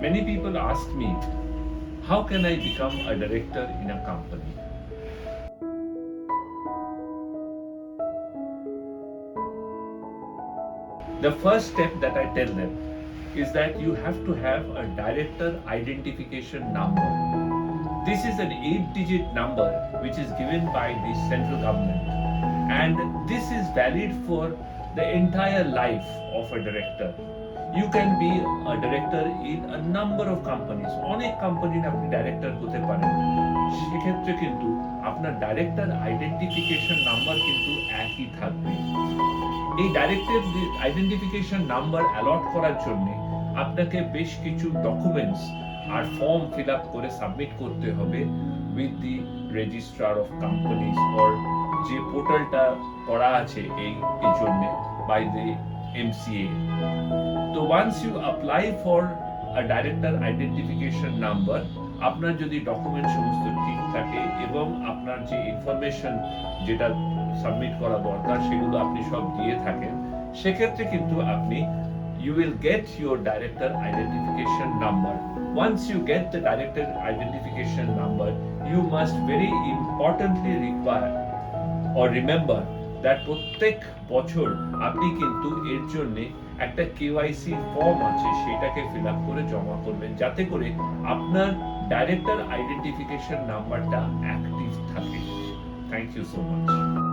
Many people ask me, how can I become a director in a company? The first step that I tell them is that you have to have a director identification number. This is an 8-digit number which is given by the central government, and this is valid for the entire life of a director. You can be a director in a number of companies. অনেক কোম্পানির আপনি director হতে পারেন। সেক্ষেত্রে কিন্তু আপনার director identification number কিন্তু একই থাকবে। এই ডাইরেক্টর আইডেন্টিফিকেশন নাম্বার অ্যালট করার জন্য আপনাকে বেশ কিছু ডকুমেন্টস আর ফর্ম ফিল আপ করে সাবমিট করতে হবে with the registrar of companies or যে পোর্টালটা করা আছে এই জন্য বাই দি MCA. তো once you apply for a director identification number, আপনার যদি ডকুমেন্ট সমস্ত ঠিক থাকে এবং আপনার যে ইনফরমেশন যেটা সাবমিট করা দরকার সেগুলো আপনি সব দিয়ে থাকেন, সেক্ষেত্রে কিন্তু আপনি you will get your director identification number. Once you get the director identification number, you must very importantly require or remember that প্রত্যেক বছর আপনি কিন্তু এর জন্য একটা KYC ফর্ম আছে, সেটাকে ফিল আপ করে জমা করবেন যাতে করে আপনার ডাইরেক্টর আইডেন্টিফিকেশন নাম্বারটা অ্যাক্টিভ থাকে। Thank you so much.